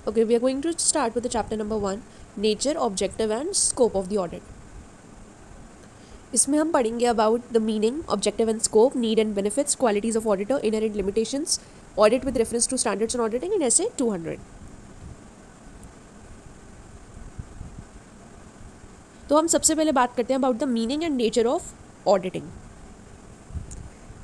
Okay, we are going to start with the chapter number 1, nature, objective and scope of the audit. इसमें हम पढ़ेंगे about the meaning, objective and scope, need and benefits, qualities of auditor, inherent limitations, audit with reference to standards on auditing in essay 200. तो हम सबसे पहले बात करते हैं about the meaning and nature of auditing.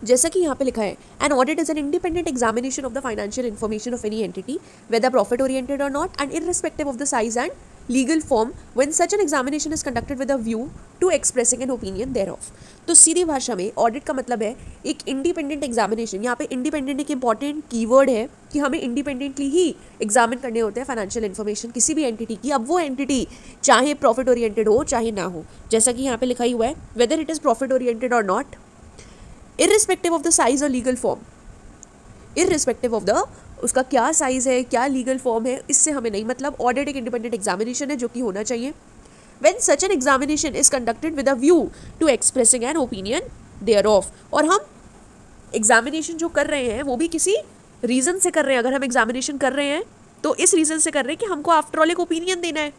जैसा कि यहाँ पे लिखा है, an audit is an independent examination of the financial information of any entity, whether profit oriented or not, and irrespective of the size and legal form, when such an examination is conducted with a view to expressing an opinion thereof. तो सीधी भाषा में audit का मतलब है एक independent examination. यहाँ पे independent एक इंपॉर्टेंट कीवर्ड है कि हमें इंडिपेंडेंटली ही एग्जामिन करने होते हैं फाइनेंशियल इन्फॉर्मेशन किसी भी एंटिटी की. अब वो एंटिटी चाहे प्रॉफिट ओरिएंटेड हो चाहे ना हो, जैसा कि यहाँ पे लिखा ही हुआ है, whether it is profit oriented और not, irrespective of the size or legal form, irrespective of the उसका क्या साइज है, क्या लीगल फॉर्म है, इससे हमें नहीं मतलब. ऑडिट एक इंडिपेंडेंट एग्जामिनेशन है जो कि होना चाहिए. when such an examination is conducted with a view to expressing an opinion thereof, और हम एग्जामिनेशन जो कर रहे हैं वो भी किसी रीज़न से कर रहे हैं. अगर हम एग्जामिनेशन कर रहे हैं तो इस रीज़न से कर रहे हैं कि हमको आफ्टर ऑल एक ओपिनियन देना है.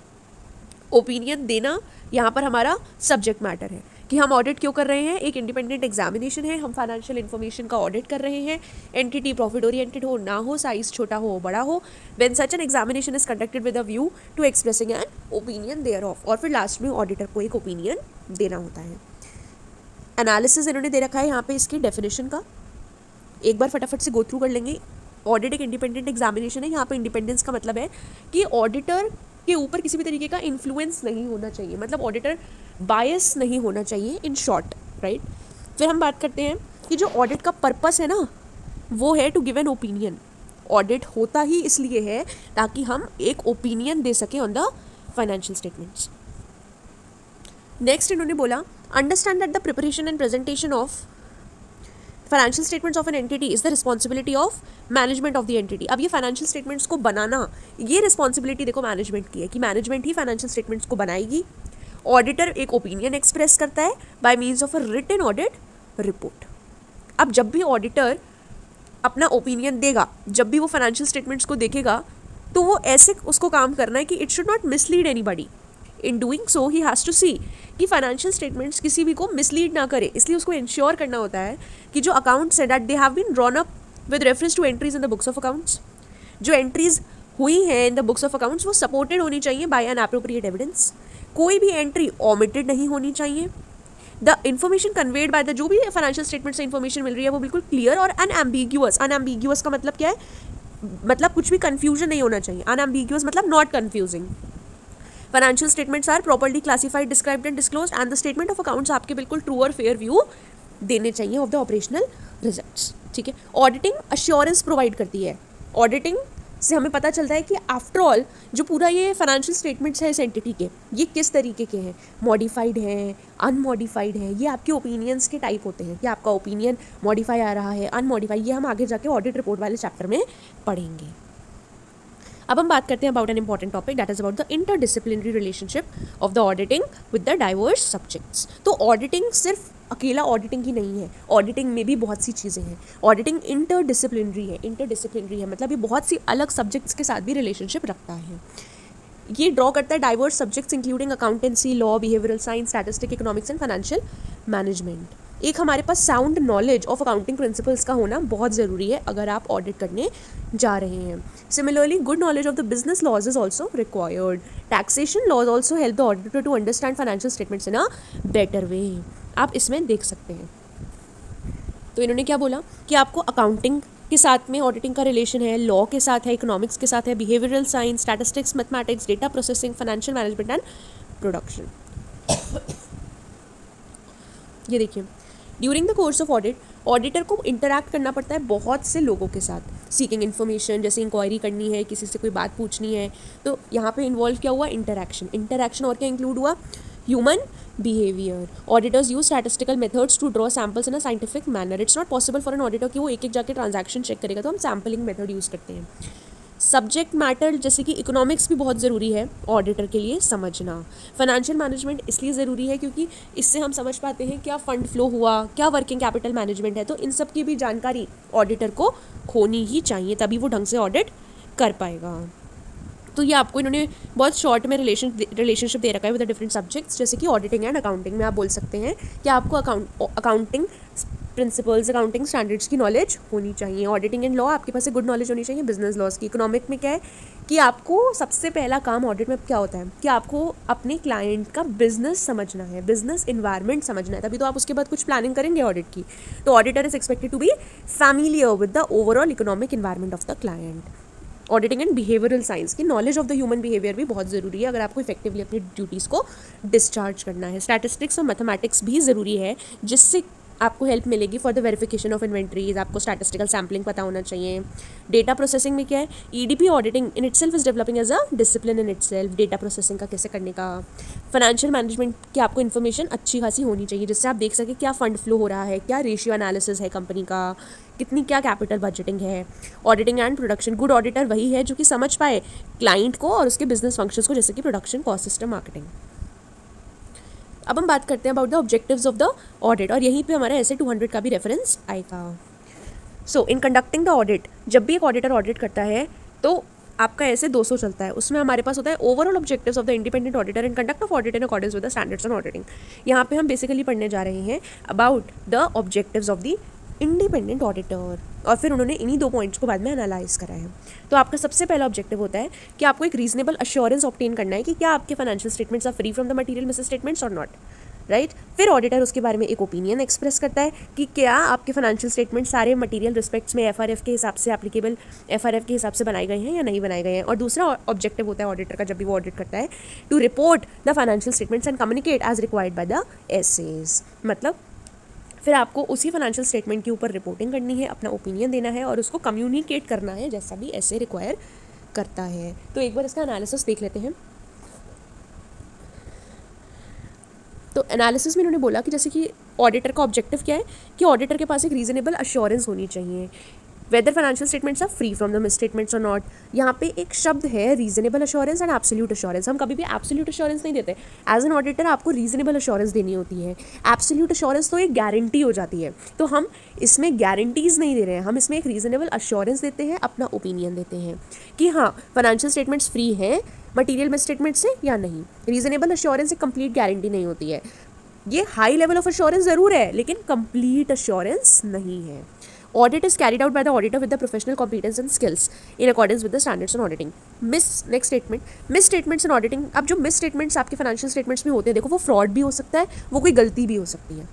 ओपिनियन देना यहाँ पर हमारा सब्जेक्ट मैटर है कि हम ऑडिट क्यों कर रहे हैं. एक इंडिपेंडेंट एग्जामिनेशन है, हम फाइनेंशियल इन्फॉर्मेशन का ऑडिट कर रहे हैं, एंटिटी प्रॉफिट ओरिएंटेड हो ना हो, साइज छोटा हो बड़ा हो. When such an examination is conducted with a view to expressing an opinion thereof, और फिर लास्ट में ऑडिटर को एक ओपिनियन देना होता है. एनालिसिस इन्होंने दे रखा है यहाँ पे इसकी डेफिनेशन का, एक बार फटाफट से गो थ्रू कर लेंगे. ऑडिट एक इंडिपेंडेंट एग्जामिनेशन है. यहाँ पे इंडिपेंडेंस का मतलब है कि ऑडिटर के ऊपर किसी भी तरीके का इन्फ्लुएंस नहीं होना चाहिए, मतलब ऑडिटर बायस नहीं होना चाहिए, इन शॉर्ट, राइट. फिर हम बात करते हैं कि जो ऑडिट का पर्पस है ना वो है to give an opinion. Audit होता ही इसलिए है ताकि हम एक ओपिनियन दे सकें on the financial statements. Next इन्होंने बोला, understand that the preparation and presentation of financial statements of an entity is the responsibility of management of the entity. अब ये फाइनेंशियल स्टेटमेंट्स को बनाना, ये रिस्पॉन्सिबिलिटी देखो मैनेजमेंट की है कि मैनेजमेंट ही फाइनेंशियल स्टेटमेंट्स को बनाएगी. ऑडिटर एक ओपिनियन एक्सप्रेस करता है by means of a written audit report. अब जब भी ऑडिटर अपना ओपिनियन देगा, जब भी वो फाइनेंशियल स्टेटमेंट्स को देखेगा, तो वो ऐसे उसको काम करना है कि it should not mislead anybody. In doing so he has to see कि फाइनेंशियल स्टेटमेंट्स किसी भी को मिसलीड ना करे. इसलिए उसको इंश्योर करना होता है कि जो अकाउंट्स है that they have been drawn up with reference to entries in the books of accounts, जो एंट्रीज हुई हैं in the books of accounts वो सपोर्टेड होनी चाहिए बाय एन एप्रोप्रिएट एविडेंस. कोई भी एंट्री ओमिटेड नहीं होनी चाहिए. The information conveyed by the, जो भी फाइनेंशियल स्टेटमेंट से इन्फॉर्मेशन मिल रही है वो बिल्कुल क्लियर और अनएम्बिग्यूअस. अनएम्बिग्यूअस का मतलब क्या है, मतलब कुछ भी कन्फ्यूजन नहीं होना चाहिए. अनएम्बिग्यूअस मतलब not confusing. Financial statements are properly classified, described and disclosed, and the statement of accounts आपके बिल्कुल ट्रू और फेयर व्यू देने चाहिए ऑफ द ऑपरेशनल रिजल्ट्स. ठीक है. ऑडिटिंग अश्योरेंस प्रोवाइड करती है. ऑडिटिंग से हमें पता चलता है कि आफ्टर ऑल जो पूरा ये फाइनेंशियल स्टेटमेंट्स है इस एंटिटी के, ये किस तरीके के हैं, मॉडिफाइड हैं, अनमॉडिफाइड हैं. ये आपके ओपिनियंस के टाइप होते हैं कि आपका ओपिनियन मॉडिफाई आ रहा है, अनमॉडिफाई. ये हम आगे जाके ऑडिट रिपोर्ट वाले चैप्टर में पढ़ेंगे. अब हम बात करते हैं about an important topic that is about the interdisciplinary relationship of the auditing with the diverse subjects. तो ऑडिटिंग सिर्फ अकेला ऑडिटिंग ही नहीं है, ऑडिटिंग में भी बहुत सी चीज़ें हैं. ऑडिटिंग इंटरडिसिप्लिनरी है. इंटरडिसिप्लिनरी है मतलब ये बहुत सी अलग सब्जेक्ट्स के साथ भी रिलेशनशिप रखता है. ये ड्रॉ करता है diverse subjects including accountancy, law, behavioural science, statistic, economics and financial management. एक हमारे पास sound knowledge of accounting principles का होना बहुत ज़रूरी है अगर आप ऑडिट करने जा रहे हैं. Similarly good knowledge of the business laws is also required. Taxation laws also help the auditor to understand financial statements in a better way. आप इसमें देख सकते हैं. तो इन्होंने क्या बोला कि आपको अकाउंटिंग के साथ में ऑडिटिंग का रिलेशन है, लॉ के साथ है, इकोनॉमिक्स के साथ है, behavioural science, statistics, mathematics, data processing, financial management and production. ये देखिए, during the course of audit auditor को इंटरैक्ट करना पड़ता है बहुत से लोगों के साथ. सीकिंग इन्फॉर्मेशन, जैसे इंक्वायरी करनी है, किसी से कोई बात पूछनी है, तो यहाँ पे इन्वॉल्व क्या हुआ, इंटरैक्शन. इंटरैक्शन और क्या इंक्लूड हुआ, human behaviour. Auditors use statistical methods to draw samples in a scientific manner. It's not possible for an auditor कि वो एक एक जाके ट्रांजैक्शन चेक करेगा, तो हम सैम्पलिंग मेथड यूज़ करते हैं. सब्जेक्ट मैटर जैसे कि इकोनॉमिक्स भी बहुत ज़रूरी है ऑडिटर के लिए समझना. फाइनेंशियल मैनेजमेंट इसलिए ज़रूरी है क्योंकि इससे हम समझ पाते हैं क्या फ़ंड फ्लो हुआ, क्या वर्किंग कैपिटल मैनेजमेंट है. तो इन सब की भी जानकारी ऑडिटर को होनी ही चाहिए, तभी वो ढंग से ऑडिट कर पाएगा. तो ये आपको इन्होंने बहुत शॉर्ट में रिलेशनशिप दे रखा है विद द डिफरेंट सब्जेक्ट्स, जैसे कि ऑडिटिंग एंड अकाउंटिंग में आप बोल सकते हैं कि आपको अकाउंटिंग प्रिंसिपल्स, अकाउंटिंग स्टैंडर्ड्स की नॉलेज होनी चाहिए। ऑडिटिंग एंड लॉ आपके पास एक गुड नॉलेज होनी चाहिए बिजनेस लॉज की। इकोनॉमिक में क्या है कि आपको सबसे पहला काम ऑडिट में क्या होता है कि आपको अपने क्लाइंट का बिजनेस समझना है, बिजनेस इन्वायरमेंट समझना है, तभी तो आप उसके बाद कुछ प्लानिंग करेंगे ऑडिट की। तो auditor is expected to be familiar with the overall economic environment of the client. Auditing and behavioural science की knowledge of the human behaviour भी बहुत ज़रूरी है अगर आपको इफेक्टिवली अपनी ड्यूटीज़ को डिस्चार्ज करना है। स्टैटिस्टिक्स और मैथमेटिक्स भी ज़रूरी है जिससे आपको हेल्प मिलेगी for the verification of inventories. आपको स्टैटिस्टिकल सैम्पलिंग पता होना चाहिए। डेटा प्रोसेसिंग में क्या है, EDP auditing in itself is developing as a discipline in itself. Data processing का कैसे करने का। फाइनेंशियल मैनेजमेंट की आपको इन्फॉर्मेशन अच्छी खासी होनी चाहिए जिससे आप देख सकें क्या फंड फ्लो हो रहा है, क्या रेशियो एनालिसिस है कंपनी का, कितनी क्या कैपिटल बजटिंग है। Auditing and production, good auditor वही है जो कि समझ पाए क्लाइंट को और उसके बिजनेस फंक्शंस को, जैसे कि प्रोडक्शन, कॉस्ट सिस्टम, मार्केटिंग। अब हम बात करते हैं about the objectives of the audit, और यहीं पे हमारा ऐसे 200 का भी रेफरेंस आएगा। सो इन कंडक्टिंग द ऑडिट, जब भी एक ऑडिटर ऑडिट करता है तो आपका ऐसे 200 चलता है, उसमें हमारे पास होता है overall objectives of the independent auditor in conduct of audit in accordance with the standards on auditing. यहाँ पे हम बेसिकली पढ़ने जा रहे हैं about the objectives of the independent auditor, और फिर उन्होंने इन्हीं 2 पॉइंट्स को बाद में एनालाइज करा है। तो आपका सबसे पहला ऑब्जेक्टिव होता है कि आपको एक रीजनेबल अश्योरेंस ऑब्टेन करना है कि क्या आपके financial statements are free from the material misstatements और नॉट, राइट। फिर ऑडिटर उसके बारे में एक ओपिनियन एक्सप्रेस करता है कि क्या आपके फाइनेंशियल स्टेटमेंट सारे मटेरियल रिस्पेक्ट्स में एफआरएफ के हिसाब से एप्लीकेबल एफआरएफ के हिसाब से बनाए गए हैं या नहीं बनाए गए हैं। और दूसरा ऑब्जेक्टिव होता है ऑडिटर का जब भी वो ऑडिट करता है, to report the financial statements and communicate as required by the SAs. मतलब फिर आपको उसी फाइनेंशियल स्टेटमेंट के ऊपर रिपोर्टिंग करनी है, अपना ओपिनियन देना है और उसको कम्युनिकेट करना है जैसा भी ऐसे रिक्वायर करता है। तो एक बार इसका एनालिसिस देख लेते हैं। तो एनालिसिस में इन्होंने बोला कि जैसे कि ऑडिटर का ऑब्जेक्टिव क्या है कि ऑडिटर के पास एक रीजनेबल अश्योरेंस होनी चाहिए whether financial statements are free from the misstatements और नॉट। यहाँ पे एक शब्द है reasonable assurance and absolute assurance. हम कभी भी एब्सोल्यूट अश्योरेंस नहीं देते। एज एन ऑडिटर आपको रीजनेबल अश्योरेंस देनी होती है। एब्सोल्यूट अश्योरेंस तो एक गारंटी हो जाती है, तो हम इसमें गारंटीज नहीं दे रहे हैं, हम इसमें एक रीजनेबल अश्योरेंस देते हैं, अपना ओपिनियन देते हैं कि हाँ फाइनेंशियल स्टेटमेंट्स फ्री हैं मटीरियल मिस स्टेटमेंट से या नहीं। रीजनेबल अश्योरेंस एक कंप्लीट गारंटी नहीं होती है। ये हाई लेवल ऑफ अश्योरेंस ज़रूर है लेकिन कंप्लीट अश्योरेंस नहीं है। Audit is carried out by the auditor with the professional competence and skills in accordance with the standards on auditing. Next statement, miss statements in auditing. अब जो miss statements आपके financial statements में होते हैं, देखो वो fraud भी हो सकता है, वो कोई गलती भी हो सकती है।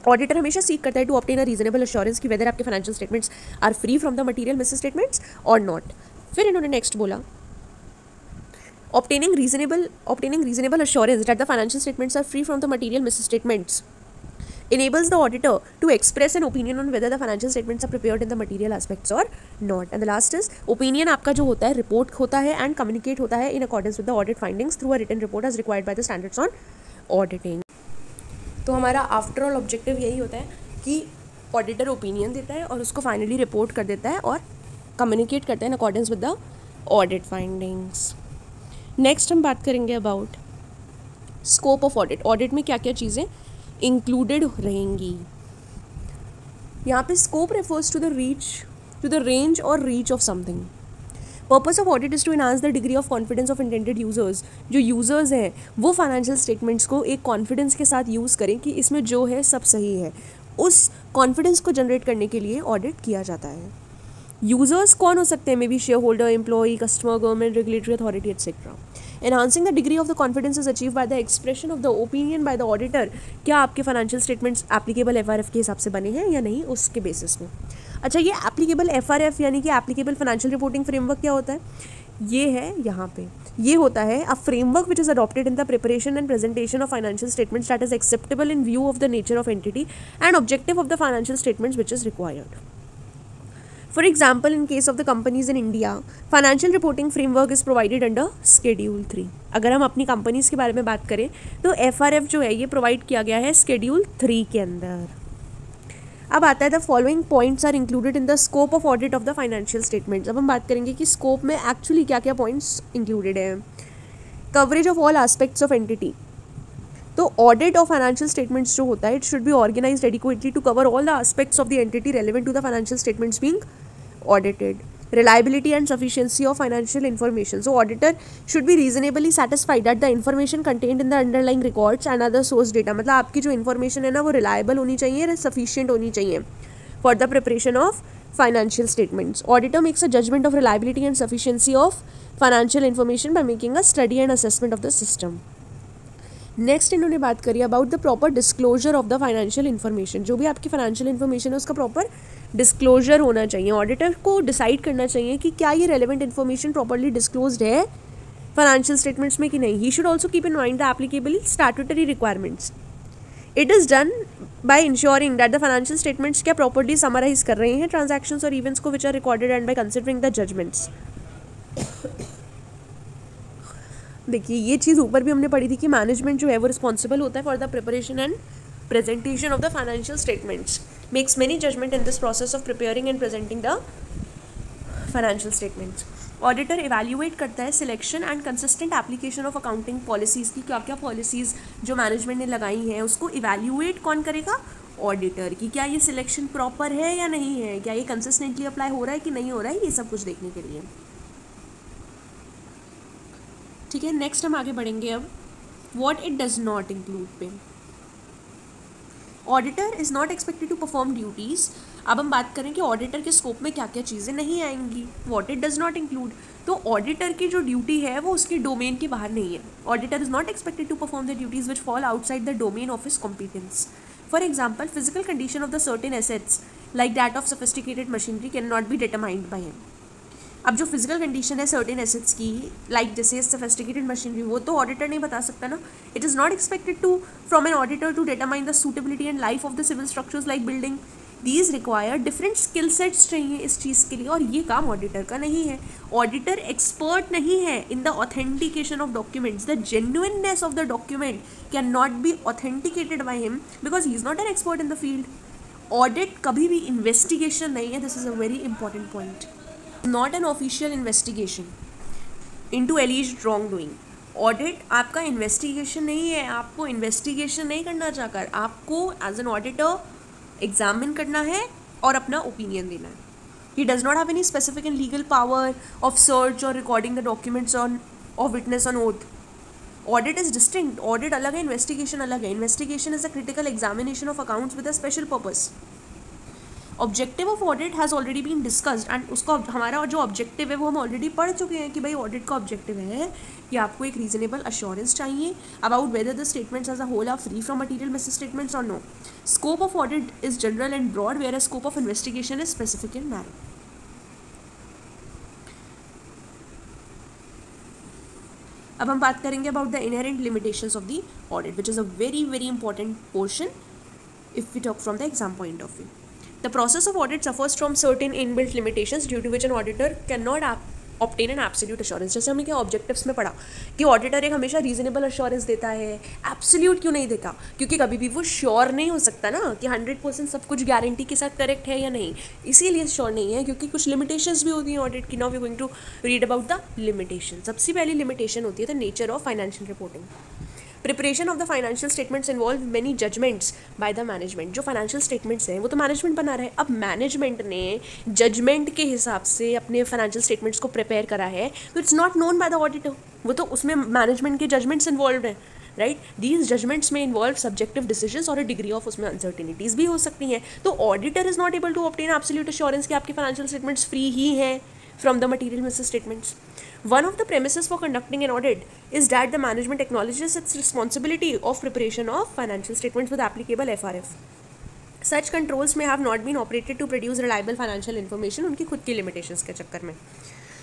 ऑडिटर हमेशा सीख करता है to obtain a reasonable assurance कि वेदर आपके financial statements are free from the material misstatements और नॉट। फिर इन्होंने नेक्स्ट बोला obtaining reasonable assurance that the financial statements are free from the material misstatements enables the auditor to express an opinion on whether the financial statements are prepared in the material aspects or not. And the last is opinion आपका जो होता है report होता है and communicate होता है in accordance with the audit findings through a written report as required by the standards on auditing. तो हमारा आफ्टर ऑल ऑब्जेक्टिव यही होता है कि ऑडिटर ओपिनियन देता है और उसको फाइनली रिपोर्ट कर देता है और कम्युनिकेट करता है in accordance with the audit findings. Next हम बात करेंगे about scope of audit. Audit में क्या क्या चीज़ें इंक्लूडेड रहेंगी। यहाँ पे scope refers to the range और reach of something. Purpose of audit is to enhance the degree of confidence of intended users. जो यूजर्स हैं वो फाइनेंशियल स्टेटमेंट्स को एक कॉन्फिडेंस के साथ यूज़ करें कि इसमें जो है सब सही है। उस कॉन्फिडेंस को जनरेट करने के लिए ऑडिट किया जाता है। यूजर्स कौन हो सकते हैं, may be share holder, employee, customer, government, regulatory authority etcetera. Enhancing the degree of the confidence is achieved by the expression of the opinion by the auditor। क्या आपके फाइनेंशियल स्टेटमेंट्स एप्लीकेबल एफआरएफ के हिसाब से बने हैं या नहीं, उसके बेसिस में। अच्छा, ये एप्लीकेबल एफआरएफ यानी कि एप्लीकेबल फाइनेंशियल रिपोर्टिंग फ्रेमवर्क क्या होता है, ये है यहाँ पे, ये होता है a framework which is adopted in the preparation and presentation of financial statements that is acceptable in view of the nature of entity and objective of the financial statements which is required. For example, in case of the companies in India, financial reporting framework is provided under Schedule 3। अगर हम अपनी companies के बारे में बात करें तो FRF जो है ये प्रोवाइड किया गया है Schedule 3 के अंदर। अब आता है the following points are included in the scope of audit of the financial statements. अब हम बात करेंगे कि स्कोप में एक्चुअली क्या क्या पॉइंट्स इंक्लूडेड है। Coverage of all aspects of entity. तो ऑडिट ऑफ फाइनेंशियल स्टेटमेंट्स जो होता है it should be organised adequately to cover all the aspects of the entity relevant to the financial statements being audited. reliability and sufficiency of financial information. So auditor should be reasonably satisfied that the information contained in the underlying records and other source data, मतलब आपकी जो information है ना वो reliable होनी चाहिए, sufficient होनी चाहिए for the preparation of financial statements. Auditor makes a judgment of reliability and sufficiency of financial information by making a study and assessment of the system. Next इन्होंने बात करी about the proper disclosure of the financial information. जो भी आपकी financial information है उसका proper disclosure होना चाहिए. ऑडिटर को डिसाइड करना चाहिए कि क्या ये रेलेवेंट इन्फॉर्मेशन प्रॉपरली डिस्क्लोज्ड है फाइनेंशियल स्टेटमेंट्स में कि नहीं. He should also keep in mind the applicable statutory requirements. It is done by ensuring that the financial statements क्या प्रॉपरली समराइज कर रहे हैं ट्रांजैक्शंस और इवेंट्स को which are recorded and by considering the judgements. देखिए ये चीज़ ऊपर भी हमने पढ़ी थी कि मैनेजमेंट जो है वो रिस्पॉन्सिबल होता है for the preparation and presentation of the financial statements, makes many judgement in this process of preparing and presenting the financial statements. Auditor evaluate करता है selection and consistent application of accounting policies की. क्या क्या policies जो management ने लगाई हैं उसको इवैल्यूएट कौन करेगा? ऑडिटर. की क्या ये सिलेक्शन प्रॉपर है या नहीं है, क्या ये कंसिस्टेंटली अप्लाई हो रहा है कि नहीं हो रहा है, ये सब कुछ देखने के लिए. ठीक है, नेक्स्ट हम आगे बढ़ेंगे. अब what it does not include पे. Auditor is not expected to perform duties. अब हम बात करें कि ऑडिटर के स्कोप में क्या क्या चीज़ें नहीं आएंगी. What it does not include, तो ऑडिटर की जो ड्यूटी है वो उसके डोमेन के बाहर नहीं है. Auditor is not expected to perform the duties which fall outside the domain of his competence. For example, physical condition of the certain assets like that of sophisticated machinery can not be determined by him. अब जो physical condition है certain assets की, like जैसे sophisticated machinery, वो तो auditor नहीं बता सकता ना. It is not expected to from an auditor to determine the suitability and life of the civil structures like building. These require different skill sets चाहिए इस चीज़ के लिए, और ये काम ऑडिटर का नहीं है. ऑडिटर एक्सपर्ट नहीं है in the authentication of documents. The genuineness of the document can not B authenticated by him because he is not an expert in the field. Audit कभी भी इन्वेस्टिगेशन नहीं है. This is a very important point. Not an official investigation into एलिज्ड wrong doing. Audit आपका investigation नहीं है. आपको investigation नहीं करना चाहकर, आपको एज एन ऑडिटर एग्जामिन करना है और अपना ओपिनियन देना है. He does not have any specific and legal power of search और recording the documents on of witness on oath. Audit is distinct. Audit अलग है, इन्वेस्टिगेशन अलग है. Investigation is a critical examination of accounts with a special purpose. Objective of audit has already been discussed and उसका हमारा जो objective है वो हम ऑलरेडी पढ़ चुके हैं कि भाई ऑडिट का ऑब्जेक्टिव है कि आपको एक रीजनेबल अश्योरेंस चाहिए about whether the statements as a whole are free from material misstatements और no. Scope of audit is general and broad where a scope of investigation is specific and narrow. अब हम बात करेंगे about the inherent limitations of the audit which is a very very important portion if we talk from the exam point of view. The process of audit suffers from certain inbuilt limitations due to which an auditor cannot obtain an absolute assurance. जैसे हमने क्या objectives में पढ़ा कि auditor एक हमेशा reasonable assurance देता है. एब्सोल्यूट क्यों नहीं देता? क्योंकि कभी भी वो श्योर नहीं हो सकता ना कि 100% सब कुछ गारंटी के साथ करेक्ट है या नहीं. इसीलिए श्योर नहीं है क्योंकि कुछ लिमिटेशंस भी होती हैं ऑडिट की. Now we are going to read about the limitation. सबसे पहली लिमिटेशन होती है the nature of financial reporting. Preparation of the financial statements involve many judgments by the management. जो फाइनेंशियल स्टेटमेंट्स हैं वो तो मैनेजमेंट बना रहा है. अब मैनेजमेंट ने जजमेंट के हिसाब से अपने फाइनेंशियल स्टेटमेंट्स को प्रिपेयर करा है तो it's not known by the auditor. वो तो उसमें मैनेजमेंट के जजमेंट्स इन्वॉल्व हैं, राइट. दीज जजमेंट्स में इन्वॉल्व सब्जेक्टिव डिसीजंस और डिग्री ऑफ उसमें अनसर्टिनिटीज़ भी हो सकती हैं. तो auditor is not able to obtain absolute assurance कि आपके फाइनेंशियल स्टेटमेंट्स फ्री ही हैं from the material misses statements. One of the premises for conducting an audit is that the management acknowledges its responsibility of preparation of financial statements with applicable FRF. Such controls may have not been operated to produce reliable financial information उनकी खुद की limitations के चक्कर में.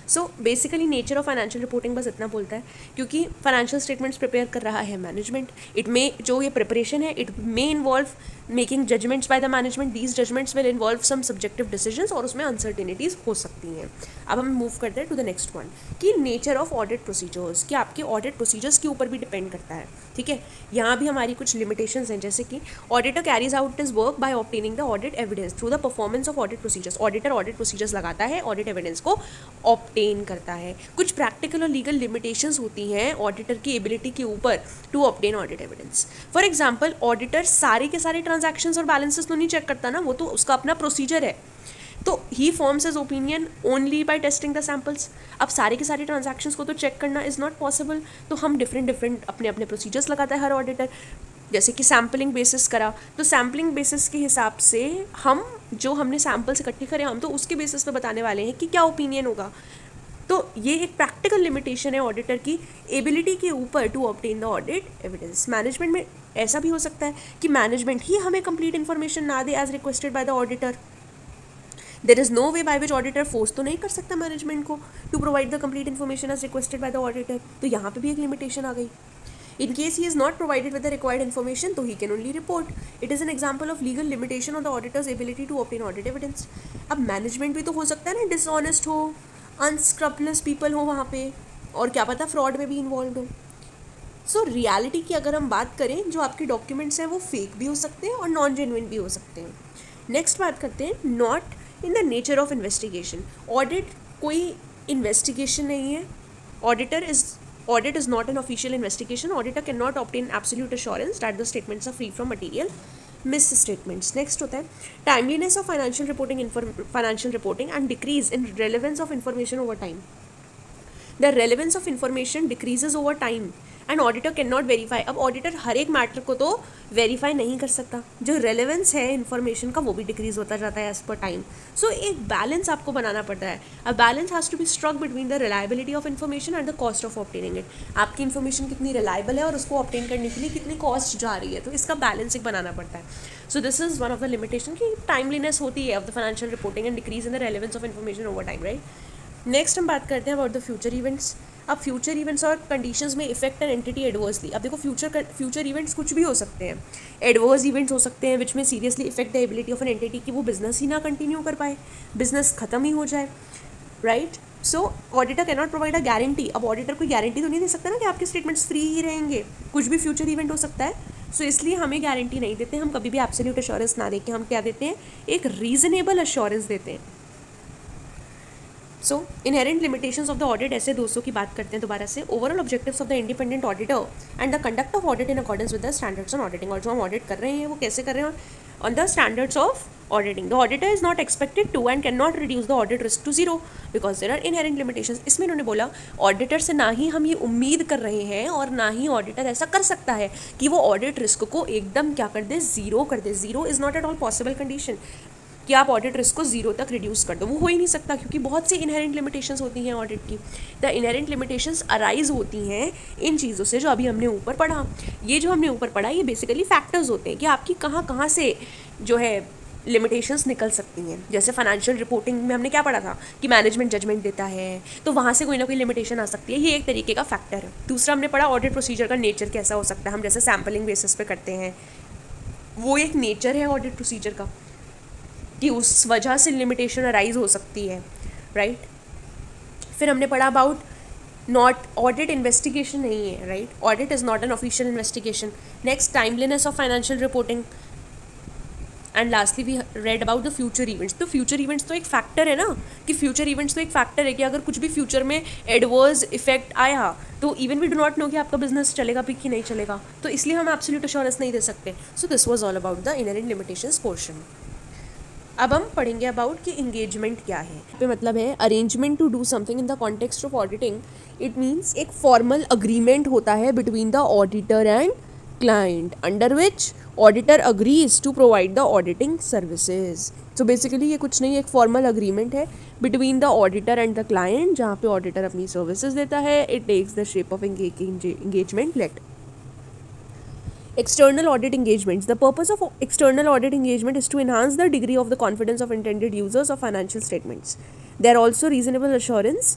So basically nature of financial reporting बस इतना बोलता है क्योंकि फाइनेंशियल स्टेटमेंट्स प्रिपेयर कर रहा है मैनेजमेंट. इट मे जो ये प्रिपरेशन है it may involve making judgments by the management. These judgments will involve some subjective decisions और उसमें अनसर्टिनिटीज़ हो सकती हैं. अब हम मूव करते हैं टू द नेक्स्ट वन कि नेचर ऑफ ऑडिट प्रोसीजर्स, कि आपके ऑडिट प्रोसीजर्स के ऊपर भी डिपेंड करता है. ठीक है, यहाँ भी हमारी कुछ लिमिटेशंस हैं जैसे कि auditor carries out is work by obtaining the audit evidence through the performance of audit procedures. Auditor audit procedures लगाता है, ऑडिट एविडेंस को ऑब्टेन करता है. कुछ प्रैक्टिकल और लीगल लिमिटेशंस होती हैं ऑडिटर की एबिलिटी के ऊपर to obtain audit evidence. For example, auditor सारे के सारे ट्रांजैक्शंस और बैलेंसेस तो नहीं चेक करता ना, वो तो उसका अपना प्रोसीजर है. तो he forms his opinion only by testing the samples. अब सारे के सारे ट्रांजैक्शंस को तो चेक करना इज़ नॉट पॉसिबल, तो हम डिफरेंट अपने अपने प्रोसीजर्स लगाता है हर ऑडिटर. जैसे कि सैम्पलिंग बेसिस करा, तो सैम्पलिंग बेसिस के हिसाब से हम जो हमने सैम्पल्स इकट्ठे करे हम तो उसके बेसिस पे बताने वाले हैं कि क्या ओपिनियन होगा. तो ये एक प्रैक्टिकल लिमिटेशन है ऑडिटर की एबिलिटी के ऊपर to obtain the audit evidence. Management में ऐसा भी हो सकता है कि मैनेजमेंट ही हमें कंप्लीट इन्फॉर्मेशन ना दे as requested by the auditor. There is no way by which auditor force तो नहीं कर सकता मैनेजमेंट को to provide the complete information as requested by the auditor. तो यहाँ पे भी एक लिमिटेशन आ गई. In case he is not provided with the required information, तो he can only report. It is an example of legal limitation on the auditor's ability to obtain audit evidence. अब management भी तो हो सकता है ना dishonest हो, अनस्क्रपलेस people हो वहाँ पे, और क्या पता फ्रॉड में भी इन्वॉल्व हो. सो रियलिटी की अगर हम बात करें, जो आपके डॉक्यूमेंट्स हैं वो फेक भी हो सकते हैं और नॉन जेन्युइन भी हो सकते हैं. नेक्स्ट बात करते हैं not in the nature of investigation. Audit कोई इन्वेस्टिगेशन नहीं है. Audit is not an official investigation. Auditor cannot obtain absolute assurance that the statements are free from material misstatements. Next होता है timeliness of financial reporting and decrease in relevance of information over time. The relevance of information decreases over time and auditor cannot verify. अब auditor हर एक matter को तो verify नहीं कर सकता. जो रेलेवेंस है इन्फॉर्मेशन का वो भी डिक्रीज होता जाता है एज पर टाइम. सो एक बैलेंस आपको बनाना पड़ता है. A balance has to be struck between the reliability of information and the cost of obtaining it. आपकी इन्फॉर्मेशन कितनी रिलायबल है और उसको ऑब्टेन करने के लिए कितनी कॉस्ट जा रही है, तो इसका बैलेंस एक बनाना पड़ता है. So this is one of the limitation की टाइमलीनेस होती है of the financial reporting and decrease in the relevance of information over time, right. Next हम बात करते हैं अबाउट द फ्यूचर इवेंट्स. अब फ्यूचर इवेंट्स और कंडीशंस में इफेक्ट एन एंटिटी एडवर्सली. अब देखो फ्यूचर इवेंट्स कुछ भी हो सकते हैं. एडवर्स इवेंट्स हो सकते हैं विच में seriously effect the ability of an entity कि वो बिजनेस ही ना कंटिन्यू कर पाए, बिजनेस खत्म ही हो जाए, right. So auditor can not provide a guarantee. अब ऑडिटर कोई गारंटी तो नहीं दे सकता ना कि आपके स्टेटमेंट्स फ्री ही रहेंगे. कुछ भी फ्यूचर इवेंट हो सकता है. सो इसलिए हमें गारंटी नहीं देते. हम कभी भी एब्सोल्यूट एश्योरेंस ना देके हम क्या देते हैं, एक रीजनेबल एश्योरेंस देते हैं. So inherent limitations of the audit, ऐसे 200 की बात करते हैं दोबारा से. Overall objectives of the independent auditor and the conduct of audit in accordance with the standards on auditing. और जो हम ऑडिट कर रहे हैं वो कैसे कर रहे हैं, on the standards of auditing. The auditor is not expected to and can not reduce the audit risk to zero because there are inherent limitations. इसमें इन्होंने बोला ऑडिटर से ना ही हम ये उम्मीद कर रहे हैं और ना ही ऑडिटर ऐसा कर सकता है कि वो ऑडिट रिस्क को एकदम क्या कर दे, जीरो कर दे. Zero is not at all possible condition कि आप ऑडिट रिस्क को जीरो तक रिड्यूस कर दो. वो हो ही नहीं सकता क्योंकि बहुत सी इनहेरेंट लिमिटेशंस होती हैं ऑडिट की. द इनहेरेंट लिमिटेशंस अराइज होती हैं इन चीज़ों से जो अभी हमने ऊपर पढ़ा. ये जो हमने ऊपर पढ़ा ये बेसिकली फैक्टर्स होते हैं कि आपकी कहाँ से जो है लिमिटेशंस निकल सकती हैं. जैसे फाइनेंशियल रिपोर्टिंग में हमने क्या पढ़ा था कि मैनेजमेंट जजमेंट देता है तो वहाँ से कोई ना कोई लिमिटेशन आ सकती है. ये एक तरीके का फैक्टर है. दूसरा हमने पढ़ा ऑडिट प्रोसीजर का नेचर कैसा हो सकता है. हम जैसे सैम्पलिंग बेसिस पे करते हैं वो एक नेचर है ऑडिट प्रोसीजर का कि उस वजह से लिमिटेशन अराइज हो सकती है, राइट. फिर हमने पढ़ा अबाउट नॉट ऑडिट इन्वेस्टिगेशन नहीं है, right. Audit is not an official investigation. Next timeliness of financial reporting and lastly we read about the future events. तो फ्यूचर इवेंट्स तो एक फैक्टर है ना, कि फ्यूचर इवेंट्स तो एक फैक्टर है कि अगर कुछ भी फ्यूचर में एडवर्स इफेक्ट आया तो even we do not know कि आपका बिजनेस चलेगा भी कि नहीं चलेगा. तो इसलिए हम एब्सोल्यूट एश्योरेंस नहीं दे सकते. So this was all about the inherent limitations portion. अब हम पढ़ेंगे अबाउट कि इंगेजमेंट क्या है. पे मतलब है arrangement to do something in the context of auditing. It means एक फॉर्मल अग्रीमेंट होता है between the auditor and client under which auditor agrees to provide the auditing services. So basically ये कुछ नहीं, एक फॉर्मल अग्रीमेंट है between the auditor and the client जहाँ पे ऑडिटर अपनी सर्विसेज देता है. It takes the shape of engagement letter. External audit engagements. The purpose of external audit engagement is to enhance the degree of the confidence of intended users of financial statements. They are also reasonable assurance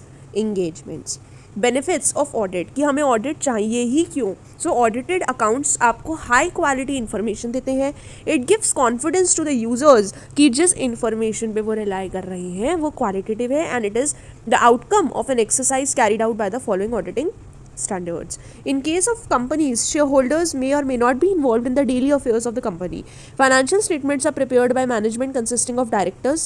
engagements. Benefits of audit कि हमें audit चाहिए ही क्यों. So audited accounts आपको high quality information देते हैं. It gives confidence to the users कि जिस information पे वो rely कर रहे हैं वो qualitative है and it is the outcome of an exercise carried out by the following auditing standards. In case of companies, shareholders may or may not be involved in the daily affairs of the company. Financial statements are prepared by management consisting of directors.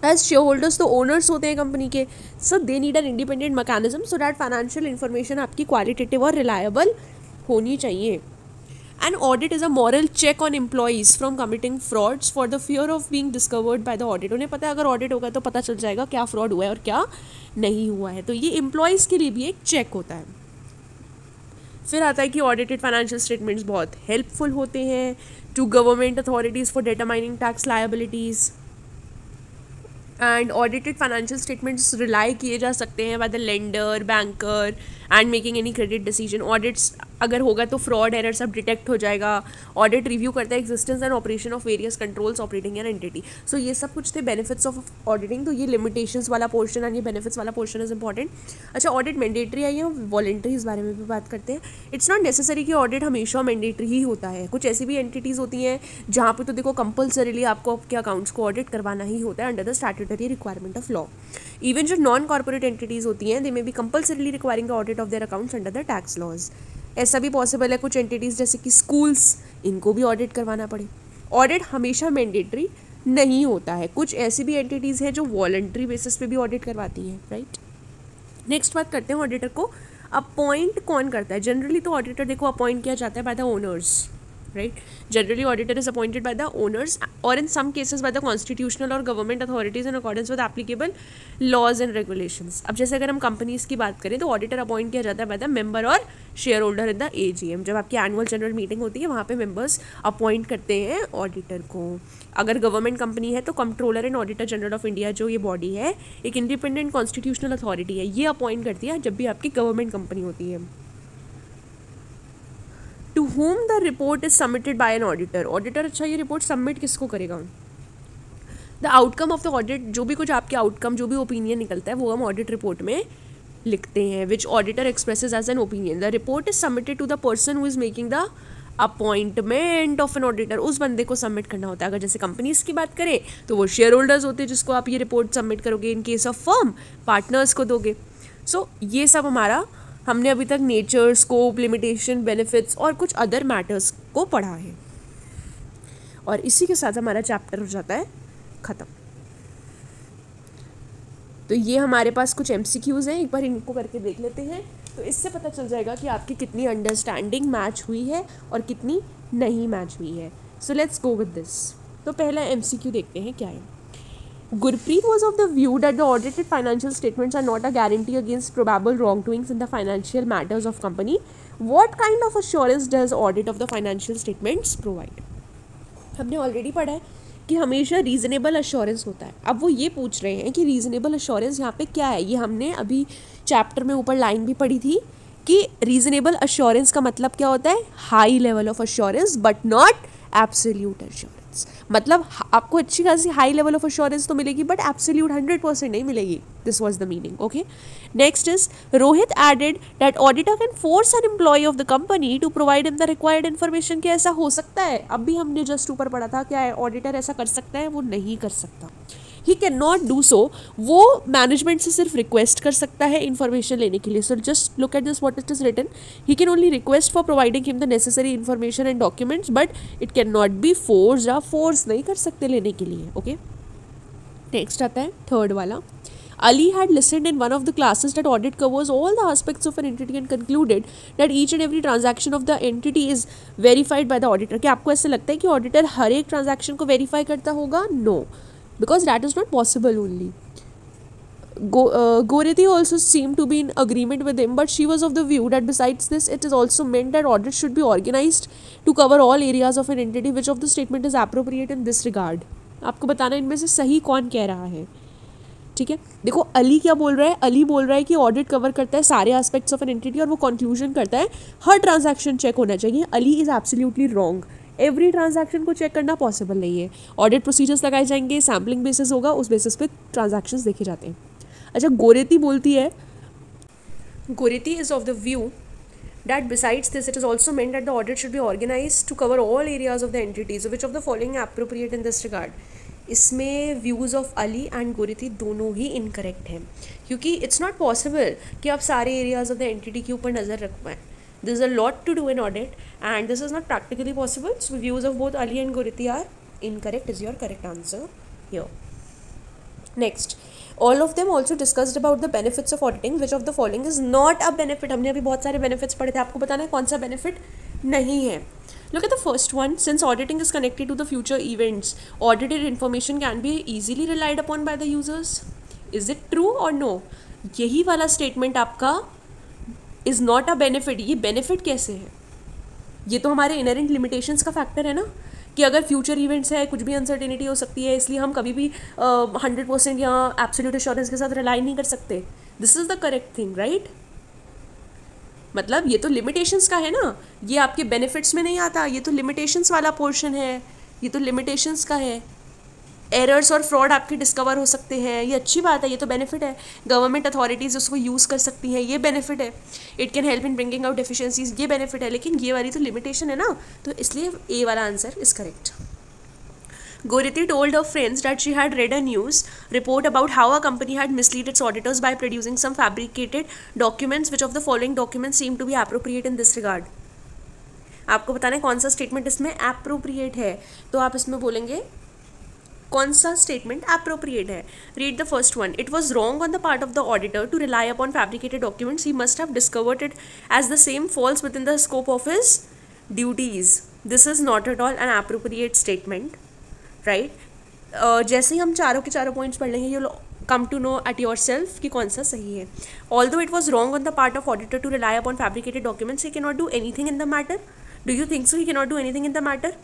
As shareholders तो owners होते हैं company के, so they need an independent mechanism so that financial information आपकी qualitative और reliable होनी चाहिए. An audit is a moral check on employees from committing frauds for the fear of being discovered by the audit. उन्हें पता है अगर audit होगा तो पता चल जाएगा क्या फ्रॉड हुआ है और क्या नहीं हुआ है, तो ये एम्प्लॉयज़ के लिए भी एक चेक होता है. फिर आता है कि ऑडिटेड फाइनेंशियल स्टेटमेंट्स बहुत हेल्पफुल होते हैं to government authorities for determining tax liabilities. And audited financial statements rely किए जा सकते हैं by the lender, banker and making any credit decision. Audits अगर होगा तो फ्रॉड एरर सब डिटेक्ट हो जाएगा. ऑडिट रिव्यू करता है existence and operation of various controls operating an entity. So ये सब कुछ थे बेनिफिट्स ऑफ ऑडिटिंग. तो ये लिमिटेशंस वाला पोर्शन एंड ये बेनिफिट्स वाला पोर्शन इज इंपॉर्टेंट. अच्छा, ऑडिट मैंडेटरी है या वॉलेंट्री, इस बारे में भी बात करते हैं. इट्स नॉट नेसेसरी कि ऑडिट हमेशा मैंडेटरी ही होता है. कुछ ऐसी भी एंटिटीज़ होती हैं जहाँ पे तो देखो कंपल्सरीली आपको आपके अकाउंट्स को ऑडिट करवाना ही होता है under the statutory requirement of law. Even जो नॉन कॉर्पोरेट एंटिटीज़ होती हैं they may be compulsorily requiring audit of their accounts under the tax laws. ऐसा भी पॉसिबल है कुछ एंटिटीज़ जैसे कि स्कूल्स, इनको भी ऑडिट करवाना पड़े. ऑडिट हमेशा मैंडेटरी नहीं होता है. कुछ ऐसी भी एंटिटीज़ हैं जो वॉलंटरी बेसिस पे भी ऑडिट करवाती हैं, राइट. नेक्स्ट बात करते हैं ऑडिटर को अपॉइंट कौन करता है. जनरली तो ऑडिटर देखो अपॉइंट किया जाता है by the owners, right? Generally, auditor is appointed by the owners or in some cases by the constitutional or government authorities in accordance with applicable laws and regulations. अब जैसे अगर हम companies की बात करें तो ऑडिटर अपॉइंट किया जाता है बाय द मेंबर और share holder in the AGM. जब आपकी एनुअल जनरल मीटिंग होती है वहाँ पे मेंबर्स अपॉइंट करते हैं ऑडिटर को. अगर गवर्नमेंट कंपनी है तो controller and auditor general of India जो ये बॉडी है एक इंडिपेंडेंट कॉन्स्टिट्यूशनल अथॉरिटी है, ये अपॉइंट करती है जब भी आपकी गवर्नमेंट कंपनी होती है. To whom the report is submitted by an auditor. Auditor अच्छा ये रिपोर्ट सबमिट किसको करेगा. The outcome of the audit, जो भी कुछ आपके आउटकम जो भी ओपिनियन निकलता है वो हम ऑडिट रिपोर्ट में लिखते हैं. Which auditor expresses as an opinion. The report is submitted to the person who is making the appointment of an auditor. उस बंदे को सबमिट करना होता है. अगर जैसे कंपनीज की बात करें तो वो शेयर होल्डर्स होते हैं जिसको आप ये रिपोर्ट सबमिट करोगे. In case of firm partners को दोगे. सो ये सब हमारा हमने अभी तक नेचर, स्कोप, लिमिटेशन, बेनिफिट्स और कुछ अदर मैटर्स को पढ़ा है. और इसी के साथ हमारा चैप्टर हो जाता है ख़त्म. तो ये हमारे पास कुछ MCQs हैं, एक बार इनको करके देख लेते हैं. तो इससे पता चल जाएगा कि आपकी कितनी अंडरस्टैंडिंग मैच हुई है और कितनी नहीं मैच हुई है. So let's go with this. तो पहला MCQ देखते हैं क्या है. Gurpreet was of the view that the audited financial statements are not a guarantee against probable wrongdoings in the financial matters of company. What kind of assurance does audit of the financial statements provide? हमने already पढ़ा है कि हमेशा reasonable assurance होता है. अब वो ये पूछ रहे हैं कि रीज़नेबल अश्योरेंस यहाँ पे क्या है. ये हमने अभी चैप्टर में ऊपर लाइन भी पढ़ी थी कि रीज़नेबल अश्योरेंस का मतलब क्या होता है. High level of assurance but not absolute assurance. मतलब आपको अच्छी खासी हाई लेवल ऑफ अश्योरेंस तो मिलेगी बट एब्सोल्यूट 100% नहीं मिलेगी. This was the meaning. Okay, next is Rohit added that auditor can force an employ of the company to provide in the required information. क्या ऐसा हो सकता है. अब भी हमने जस्ट ऊपर पढ़ा था क्या है ऑडिटर ऐसा कर सकता है. वो नहीं कर सकता. ही कैन नॉट डू सो. वो मैनेजमेंट से सिर्फ रिक्वेस्ट कर सकता है इन्फॉर्मेशन लेने के लिए. So just look at this what it is written. He can only request for providing him the necessary information and documents but it can not be force. या फोर्स नहीं कर सकते लेने के लिए. ओके, नेक्स्ट आता है थर्ड वाला. Ali had listened in one of the classes that audit covers all the aspects of an entity and concluded that each and every transaction of the entity is verified by the auditor. क्या आपको ऐसा लगता है कि auditor हर एक transaction को verify करता होगा. No, because that is not possible only. Goreti also seemed to be in agreement with him, but she was of the view that besides this, it is also meant that audit should be organized to cover all areas of an entity. Which of the statement is appropriate in this regard? आपको बताना इनमें से सही कौन कह रहा है. ठीक है, देखो अली क्या बोल रहा है. अली बोल रहा है कि ऑडिट कवर करता है सारे एस्पेक्ट्स ऑफ एन एंटिटी और वो कंक्लूजन करता है हर ट्रांजैक्शन चेक होना चाहिए. Ali is absolutely wrong. Every transaction को चेक करना पॉसिबल नहीं है. ऑडिट प्रोसीजर्स लगाए जाएंगे, सैम्पलिंग बेसिस होगा, उस बेसिस पे ट्रांजैक्शंस देखे जाते हैं. अच्छा, गोरेती बोलती है, Goretti is of the view that besides this it is also meant that the audit should be organized to cover all areas of the entity. So which of the following appropriate in this regard? इसमें views of Ali and गोरेती दोनों ही incorrect हैं क्योंकि it's not possible कि आप सारे areas of the entity के ऊपर नज़र रखवाएं. This is a lot to do in audit and this is not practically possible. So views of both Ali and Goretti are incorrect is your correct answer here. Next, all of them also discussed about the benefits of auditing. Which of the following is not a benefit? हमने अभी बहुत सारे benefits पढ़े थे. आपको बताना है कौन सा benefit नहीं है. Look at the first one. Since auditing is connected to the future events, audited information can be easily relied upon by the users. Is it true or no? यही वाला स्टेटमेंट आपका इज नॉट अ बेनिफिट. ये benefit कैसे है? ये तो हमारे inherent limitations का फैक्टर है ना, कि अगर फ्यूचर इवेंट्स है, कुछ भी अनसर्टेनिटी हो सकती है, इसलिए हम कभी भी 100% या एब्सोल्यूट एश्योरेंस के साथ रिलाई नहीं कर सकते. This is the correct thing, right? मतलब ये तो लिमिटेशंस का है ना, ये आपके बेनिफिट्स में नहीं आता. ये तो लिमिटेशंस वाला पोर्शन है, ये तो लिमिटेशंस का है. एरर्स और फ्रॉड आपके डिस्कवर हो सकते हैं, ये अच्छी बात है, ये तो बेनिफिट है. गवर्नमेंट अथॉरिटीज़ उसको यूज़ कर सकती हैं, ये बेनिफिट है. It can help in bringing out deficiencies, ये बेनिफिट है. लेकिन ये वाली तो लिमिटेशन है ना, तो इसलिए ए वाला answer is correct. Goriti told her friends that she had read a news report about how a company had misled its auditors by producing some fabricated documents. Which of the following documents seem to be appropriate in this regard? आपको बताना है कौन सा statement इसमें appropriate है, तो आप इसमें बोलेंगे कौन सा स्टेटमेंट appropriate है. Read the first one. It was wrong on the part of the auditor to rely upon fabricated documents. He must have discovered it as the same falls within the scope of his duties. This is not at all an appropriate statement. Right जैसे ही हम चारों के चारों points पढ़ लेंगे, you come to know at your self कि कौन सा सही है. Although it was wrong on the part of auditor to rely upon fabricated documents, he can not do anything in the matter. Do you think so? He can not do anything in the matter.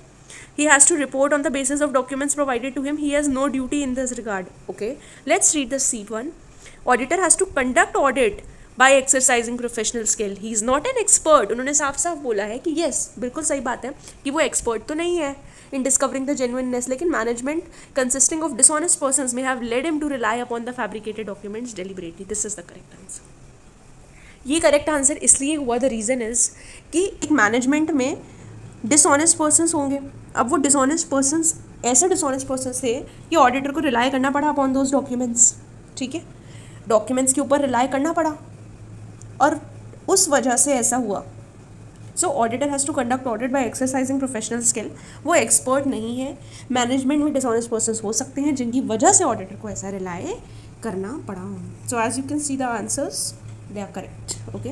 He has to report on the basis of documents provided to him. He has no duty in this regard. Okay, let's read the C one. Auditor has to conduct audit by exercising professional skill. He is not an expert. उन्होंने साफ साफ बोला है कि yes, बिल्कुल सही बात है कि वो एक्सपर्ट तो नहीं है in discovering the genuineness, लेकिन management consisting of dishonest persons may have led him to rely upon the fabricated documents deliberately. This is the correct answer. ये करेक्ट आंसर इसलिए हुआ, द रीज़न इज़ कि एक management में dishonest persons होंगे. अब वो डिसऑनेस्ट पर्सन्स ऐसे डिसऑनेस्ट पर्सन्स थे कि ऑडिटर को रिलाई करना पड़ा अपॉन दोज डॉक्यूमेंट्स. ठीक है, डॉक्यूमेंट्स के ऊपर रिलाई करना पड़ा और उस वजह से ऐसा हुआ. So auditor has to conduct audit by exercising professional skill. वो एक्सपर्ट नहीं है. मैनेजमेंट में डिसऑनेस्ट पर्सन्स हो सकते हैं जिनकी वजह से ऑडिटर को ऐसा रिलाई करना पड़ा. So as you can see the answers, they are correct. Okay.